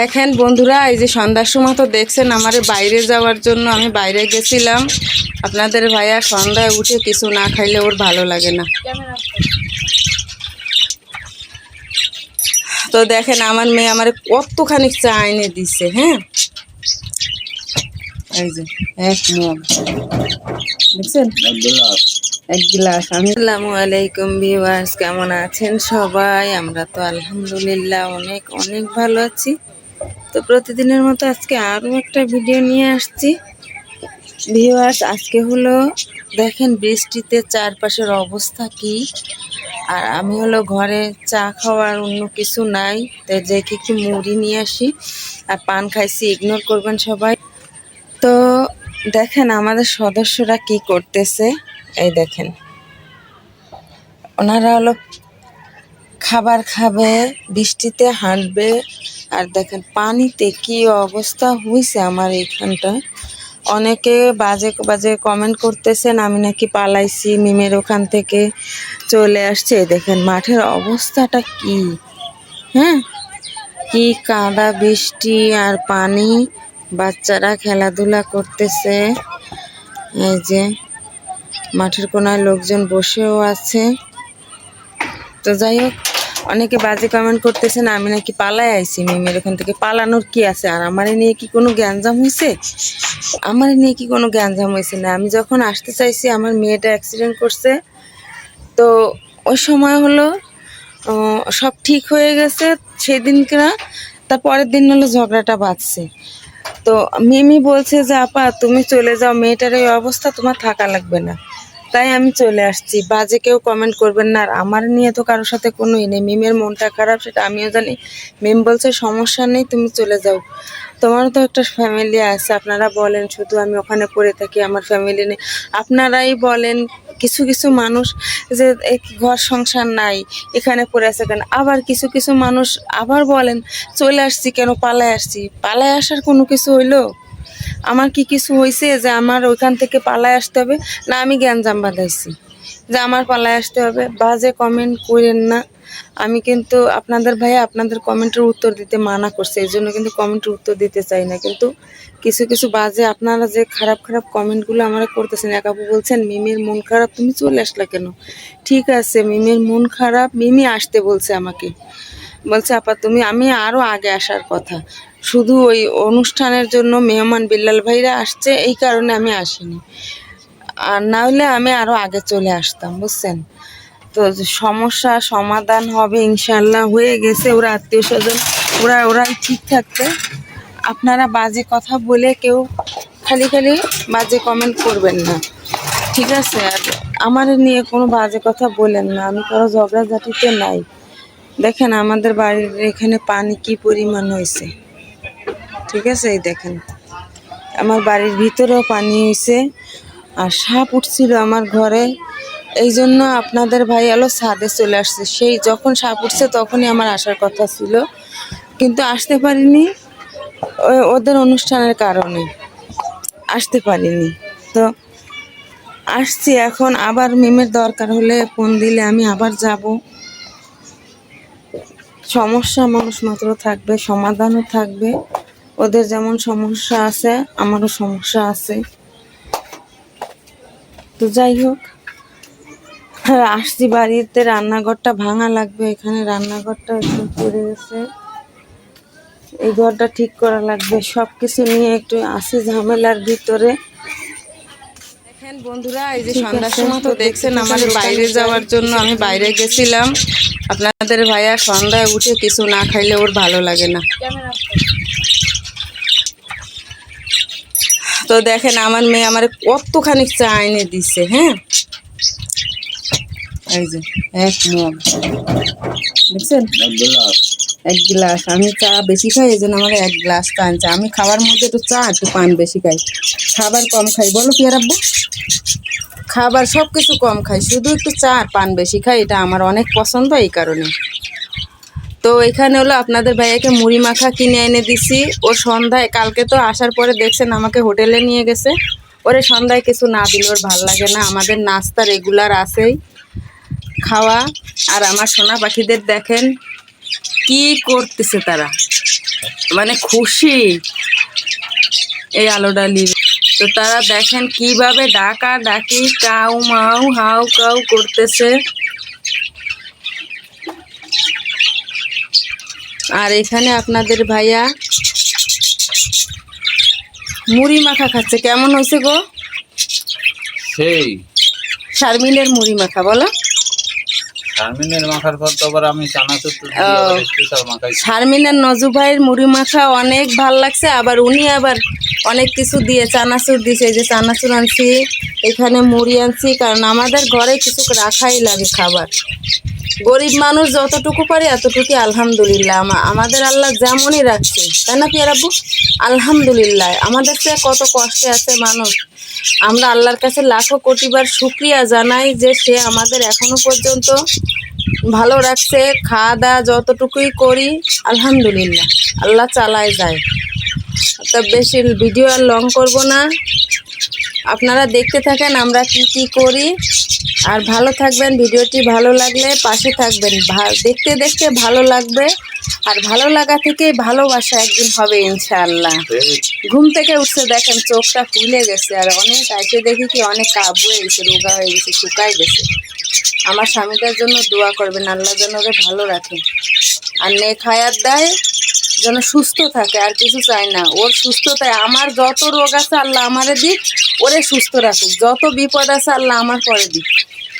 দেখেন বন্ধুরা, এই যে সন্ধ্যার সময় তো দেখছেন আমার বাইরে যাওয়ার জন্য আমি বাইরে গেছিলাম। আপনাদের ভাইয়া সন্ধ্যায় উঠে কিছু না খাইলে ওর ভালো লাগে না। তো দেখেন আমার মেয়ে আমার কতখানি চা এনে দিচ্ছে। হ্যাঁ, এই যে এক মগ, দেখছেন, এক গ্লাস। আসসালামু আলাইকুম ভিউয়ার্স, কেমন আছেন সবাই? আমরা তো আলহামদুলিল্লাহ অনেক অনেক ভালো আছি। তো প্রতিদিনের মতো আজকে আরও একটা ভিডিও নিয়ে আসছি ভিউয়ার্স। আজকে হলো দেখেন বৃষ্টিতে চারপাশের অবস্থা কি, আর আমি হলো ঘরে চা খাওয়ার অন্য কিছু নাই, তাই যে একটু মুড়ি নিয়ে আসি আর পান খাইছি, ইগনোর করবেন সবাই। তো দেখেন আমাদের সদস্যরা কি করতেছে, এই দেখেন ওনারা হলো খাবার খাবে, বৃষ্টিতে হাঁটবে, আর দেখেন পানিতে কি অবস্থা হয়েছে আমার এইখানটা। অনেকে বাজে বাজে কমেন্ট করতেছেন আমি নাকি পালাইছি, মিমের ওখান থেকে চলে আসছে। দেখেন মাঠের অবস্থাটা কি, হ্যাঁ, কি কাদা, বৃষ্টি আর পানি, বাচ্চারা খেলাধুলা করতেছে। এই যে মাঠের কোনায় লোকজন বসেও আছে। তো যাই হোক, অনেকে বাজে কমেন্ট করতেছেন আমি নাকি পালাই আইছি মিমের ওখান থেকে। পালানোর কি আছে? আর আমারে নিয়ে কি কোনো গ্যাঞ্জাম হয়েছে? আমার নিয়ে কি কোনো গ্যাঞ্জাম হয়েছে না? আমি যখন আসতে চাইছি আমার মেয়েটা অ্যাক্সিডেন্ট করছে, তো ওই সময় হলো সব ঠিক হয়ে গেছে সেদিনকে, তার পরের দিন হলো ঝগড়াটা বাঁধছে। তো মিমি বলছে যে আপা তুমি চলে যাও, মেয়েটার এই অবস্থা, তোমার থাকা লাগবে না। তাই আমি চলে আসছি। বাজে কেউ কমেন্ট করবেন না। আর আমার নিয়ে তো কারোর সাথে কোনো নেই, মিমের মনটা খারাপ সেটা আমিও জানি। মিম বলছে সমস্যা নেই, তুমি চলে যাও, তোমারও তো একটা ফ্যামিলি আছে। আপনারা বলেন শুধু আমি ওখানে পড়ে থাকি, আমার ফ্যামিলি নেই। আপনারাই বলেন কিছু কিছু মানুষ যে ঘর সংসার নাই, এখানে পড়ে আছে কেন। আবার কিছু কিছু মানুষ আবার বলেন চলে আসছি কেন, পালায় আসছি। পালায় আসার কোনো কিছু হইলো? আমার কি কিছু হয়েছে যে আমার ওইখান থেকে পালায় আসতে হবে? না আমি গ্যাঞ্জাম বাঁধাইছি যে আমার পালায় আসতে হবে? বাজে কমেন্ট করেন না। আমি কিন্তু আপনাদের ভাইয়া আপনাদের কমেন্টের উত্তর দিতে মানা করছে, এই জন্য কিন্তু কমেন্টের উত্তর দিতে চাই না। কিন্তু কিছু কিছু বাজে আপনারা যে খারাপ খারাপ কমেন্টগুলো আমরা করতেছেন। এক আপু বলছেন মিমির মন খারাপ, তুমি চলে আসলা কেন? ঠিক আছে, মিমির মন খারাপ, মিমি আসতে বলছে আমাকে, বলছে আপা তুমি, আমি আরও আগে আসার কথা, শুধু ওই অনুষ্ঠানের জন্য মেহমান বিল্লাল ভাইরা আসছে এই কারণে আমি আসিনি, আর না হলে আমি আরও আগে চলে আসতাম, বুঝছেন। তো সমস্যা সমাধান হবে ইনশাল্লাহ, হয়ে গেছে। ওরা আত্মীয় স্বজন ওরাই ঠিক থাকবে। আপনারা বাজে কথা বলে কেউ খালি খালি বাজে কমেন্ট করবেন না, ঠিক আছে? আর আমার নিয়ে কোনো বাজে কথা বলেন না, আমি কারো ঝগড়াঝাটিতে নাই। দেখেন আমাদের বাড়ির এখানে পানি কি পরিমাণ হয়েছে, ঠিক আছে? এই দেখেন আমার বাড়ির ভিতরেও পানি হয়েছে, আর সাপ উঠছিল আমার ঘরে। এই জন্য আপনাদের ভাই এলো ছাদে চলে আসছে। সেই যখন সাপ উঠছে তখনই আমার আসার কথা ছিল, কিন্তু আসতে পারিনি, ওদের অনুষ্ঠানের কারণে আসতে পারিনি। তো আসছি এখন, আবার মিমের দরকার হলে ফোন দিলে আমি আবার যাব। সমস্যা মানুষ মাত্র থাকবে, সমাধানও থাকবে। ওদের যেমন সমস্যা আছে আমারও সমস্যা আছে। তো যাই হোক, আসছি বাড়িতে, রান্নাঘরটা ভাঙা লাগবে। এখানে রান্নাঘরটা একটু পড়ে গেছে, এই ঘরটা ঠিক করা লাগবে। সব কিছু নিয়ে একটু আসি ঝামেলার ভিতরে। দেখেন বন্ধুরা, এই যে সন্ধ্যার সময় তো দেখছেন আমার বাইরে যাওয়ার জন্য আমি বাইরে গেছিলাম। আপনাদের ভাইয়া সন্ধ্যায় উঠে কিছু না খাইলে ওর ভালো লাগে না। তো দেখেন আমার মেয়ে আমার কতখানি চা এনে দিচ্ছে। হ্যাঁ, এই যে এক মগ, দেখছেন, এক গ্লাস। আমি চা বেশি খাই, এই জন্য আমার এক গ্লাস চা আনছে। আমি খাবার মধ্যে একটু চা একটু পান বেশি খাই, খাবার কম খাই। বলো কি আব্বু? খাবার সব কিছু কম খাই, শুধু একটু চা আর পান বেশি খাই, এটা আমার অনেক পছন্দ, এই কারণে। তো এখানে হলো আপনাদের ভাইয়াকে মুড়ি মাখা কিনে এনে দিছি। ওর সন্ধ্যায় কালকে তো আসার পরে দেখছেন আমাকে হোটেলে নিয়ে গেছে। ওরে সন্ধ্যায় কিছু না দিলে ওর ভাল লাগে না। আমাদের নাস্তা রেগুলার আছেই খাওয়া। আর আমার সোনা পাখিদের দেখেন কি করতেছে তারা, মানে খুশি এই আলোটা নিয়ে। তো তারা দেখেন কিভাবে ডাকা ডাকি কাউ মাউ হাউ কাউ করতেছে। আর এখানে আপনাদের ভাইয়া মুড়ি মাখা খাচ্ছে। কেমন হয়েছে গো? সেই শারমিনের মুড়ি মাখা বলো। শারমিনের মাখার পর তো আবার আমি চানাচুর দিয়ে আবার স্পেশাল মাখাই। শারমিনের নজু ভাইয়ের মুড়ি মাখা অনেক ভাল লাগছে। আবার উনি আবার অনেক কিছু দিয়ে চানাচুর দিছে। এই যে চানাচুর আনছি, এখানে মুড়ি আনছি, কারণ আমাদের ঘরে কিছু রাখাই লাগে খাবার। গরিব মানুষ যতটুকু পারে এতটুকু আলহামদুলিল্লাহ। আমাদের আল্লাহ যেমনই রাখছে, তাই না পিয়ারাব্বু? আলহামদুলিল্লাহ। আমাদের চেয়ে কত কষ্টে আছে মানুষ, আমরা আল্লাহর কাছে লাখো কোটিবার শুকরিয়া জানাই যে সে আমাদের এখনো পর্যন্ত ভালো রাখছে। খাওয়া দাওয়া যতটুকুই করি আলহামদুলিল্লাহ, আল্লাহ চালায় যায়। তা বেশি ভিডিও আর লং করব না, আপনারা দেখতে থাকেন আমরা কি কি করি। আর ভালো থাকবেন, ভিডিওটি ভালো লাগলে পাশে থাকবেন। দেখতে দেখতে ভালো লাগবে, আর ভালো লাগা থেকেই ভালোবাসা একদিন হবে ইনশাআল্লাহ। ঘুম থেকে উঠছে দেখেন চোখটা ফুলে গেছে, আর অনেক এসে দেখি কি অনেক কাবু হয়ে গেছে, রোগা হয়ে গেছে, শুকায় গেছে। আমার স্বামীটার জন্য দোয়া করবেন, আল্লাহ যেন ওরে ভালো রাখে আর নেক হায়াত দেয়, যেন সুস্থ থাকে। আর কিছু চাই না, ওর সুস্থতায় আমার যত রোগ আছে আল্লাহ আমারে দিক, ওরে সুস্থ রাখুক। যত বিপদ আছে আল্লাহ আমার পরে দিক,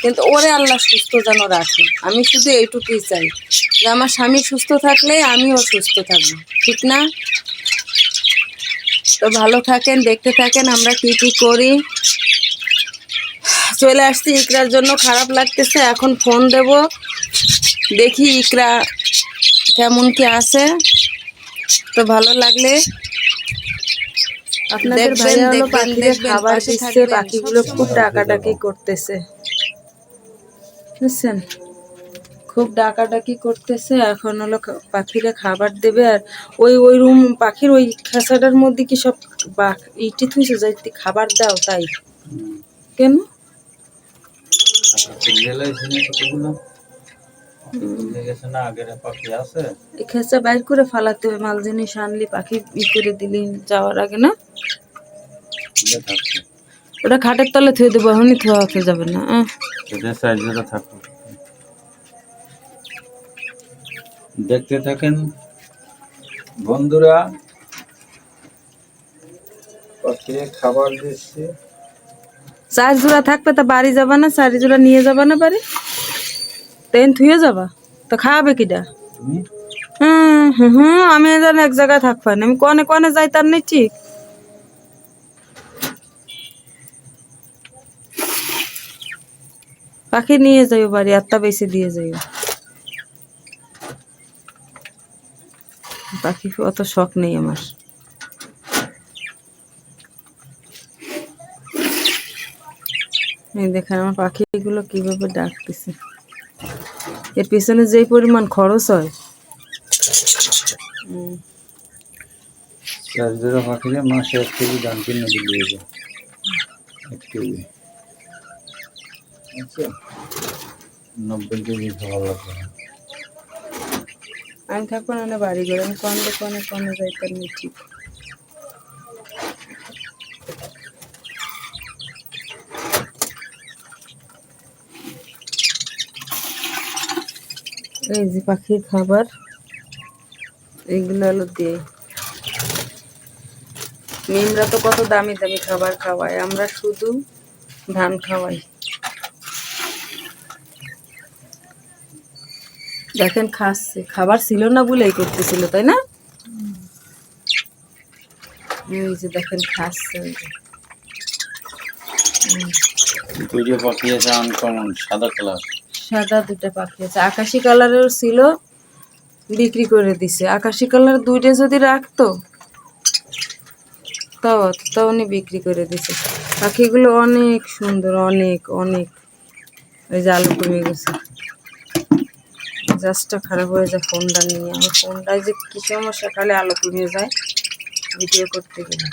কিন্তু ওরে আল্লাহ সুস্থ যেন রাখে। আমি শুধু এইটুকুই চাই যে আমার স্বামী সুস্থ থাকলে আমিও সুস্থ থাকবো, ঠিক না? তো ভালো থাকেন, দেখতে থাকেন আমরা কি কি করি। চলে আসছি ইকরার জন্য, খারাপ লাগতেছে। এখন ফোন দেব, দেখি ইকরা কেমন কি আছে। তো ভালো লাগলে আপনাদের ভাইয়া হলো পাখিদের খাবার দিচ্ছে, পাখিগুলো খুব ডাকাডাকি করতেছে, বুঝছেন? খুব ডাকাডাকি করতেছে। এখন হলো পাখিরা খাবার দেবে। আর ওই ওই রুম পাখির ওই খাঁচাটার মধ্যে কি সব ইটি থুইছে যাইতে খাবার দাও, তাই কেন? খেঁচা বাইর করে ফালাতে হবে, মাল জিনিস আনলি পাখি করে দিলি যাওয়ার আগে না। ওটা খাটের তলে থুয়ে দেবো, এখনই থোয়া হতে যাবে না। দেখতে থাকেন বন্ধুরা, পাখিরে খাবার দিচ্ছে। 4 জোড়া থাকবে, তা বাড়ি যাবা না? 4 জোড়া নিয়ে যাবা না বাড়ি? তেন থুয়ে যাবা তো খাওয়াবে কিটা? আমি জানি এক জায়গায় থাকবো না, আমি কনে কনে যাই তার নেই ঠিক। পাখি নিয়ে যাইও বাড়ি, আত্মা বেশি দিয়ে যাইও। পাখি অত শখ নেই আমার। এই দেখেন আমার পাখিগুলো কিভাবে ডাকতেছে, এর পিছনে যেই পরিমাণ খরচ হয়। পাখিরে মাসে 1 কেজি দাম কিনে দিয়ে যায়, 1 কেজি 90 কেজি খাওয়া লাগবে। আমি থাকবো না বাড়ি ঘরে, আমি কনে কনে কনে যাই তার নেই ঠিক। এই যে পাখির খাবার, এইগুলো হলো দিয়ে। মিমরা তো কত দামি দামি খাবার খাওয়ায়, আমরা শুধু ধান খাওয়াই। দেখেন খাচ্ছে, খাবার ছিল না বলেই করতেছিল, তাই না? এই যে দেখেন খাচ্ছে। দুটো পাখি আছে আনকমন, সাদা কালার। সাদা 2টা পাখি আছে, আকাশি কালারের ছিল, বিক্রি করে দিছে। আকাশি কালার 2টা যদি রাখতো তাও উনি বিক্রি করে দিছে। পাখিগুলো অনেক সুন্দর, অনেক অনেক। ওই যে আলো কমে গেছে, জাস্টটা খারাপ হয়ে যায় ফোনটা নিয়ে। আমার ফোনটায় যে কি সমস্যা, খালি আলো কমে যায় ভিডিও করতে গেলে।